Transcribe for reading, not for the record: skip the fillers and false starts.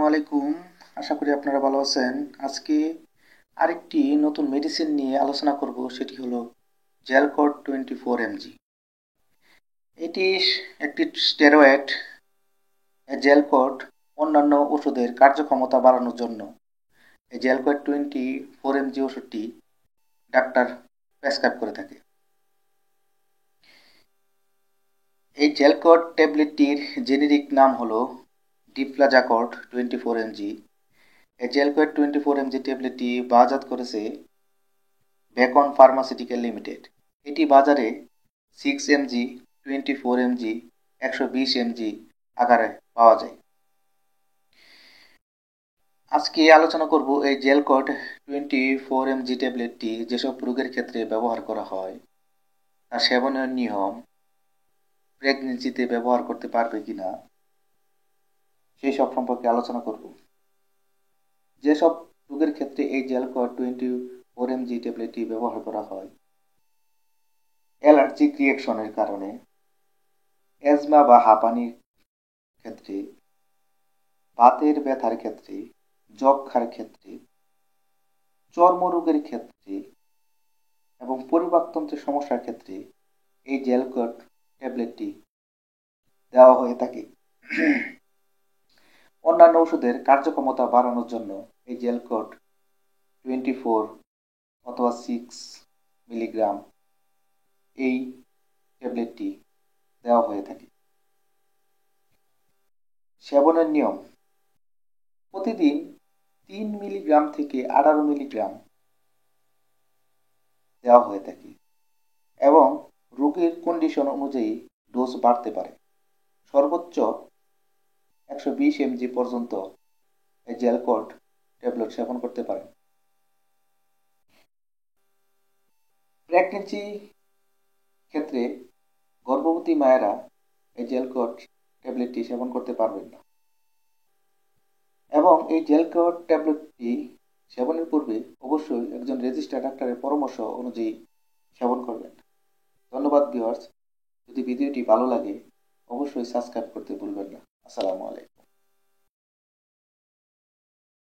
আলাইকুম। আশা করি আপনারা ভালো আছেন। আজকে আরেকটি নতুন মেডিসিন নিয়ে আলোচনা করব, সেটি হলো জেলকট 24 mg। এটি একটি স্টেরয়েড। জেলকট অন্যান্য ওষুধের কার্যক্ষমতা বাড়ানোর জন্য এই জেলকট 24 mg ওষুধটি ডাক্তার প্রেসক্রাইব করে থাকে। এই জেলকট ট্যাবলেটটির জেনেরিক নাম হলো ডিপ্লাজাকট 24 mg। এই জেলকট 24 mg ট্যাবলেটটি বাজারজাত করেছে বেকন ফার্মাসিউটিক্যাল লিমিটেড। এটি বাজারে 6 mg, 24 mg, 120 mg আকারে পাওয়া যায়। আজকে আলোচনা করব এই জেলকট 24 mg ট্যাবলেটটি যেসব রোগের ক্ষেত্রে ব্যবহার করা হয়, তার সেবনের নিয়ম, প্রেগনেন্সিতে ব্যবহার করতে পারবে কিনা, সেই সব সম্পর্কে আলোচনা করব। যেসব রোগের ক্ষেত্রে এই জেলকট 24 mg ট্যাবলেটটি ব্যবহার করা হয়: অ্যালার্জিক রিঅ্যাকশনের কারণে, অ্যাজমা বা হাঁপানির ক্ষেত্রে, বাতের ব্যথার ক্ষেত্রে, যক্ষ্মার ক্ষেত্রে, চর্মরোগের ক্ষেত্রে এবং পরিপাকতন্ত্রের সমস্যার ক্ষেত্রে এই জেলকট ট্যাবলেটটি দেওয়া হয়ে থাকে। অন্যান্য ওষুধের কার্যক্ষমতা বাড়ানোর জন্য এই জেলকট 24 অথবা 6 মিলিগ্রাম এই ট্যাবলেটটি দেওয়া হয়ে থাকে। সেবনের নিয়ম: প্রতিদিন 3 মিলিগ্রাম থেকে 18 মিলিগ্রাম দেওয়া হয়ে থাকে এবং রোগের কন্ডিশন অনুযায়ী ডোজ বাড়তে পারে। সর্বোচ্চ 120 mg পর্যন্ত এই জেলকট ট্যাবলেট সেবন করতে পারেন। প্রেগনেন্সি ক্ষেত্রে গর্ভবতী মায়েরা এই জেলকট ট্যাবলেটটি সেবন করতে পারবেন না এবং এই জেলকট ট্যাবলেটটি সেবনের পূর্বে অবশ্যই একজন রেজিস্টার্ড ডাক্তারের পরামর্শ অনুযায়ী সেবন করবেন। ধন্যবাদ ভিউয়ার্স। যদি ভিডিওটি ভালো লাগে অবশ্যই সাবস্ক্রাইব করতে ভুলবেন না। আসসালামু আলাইকুম।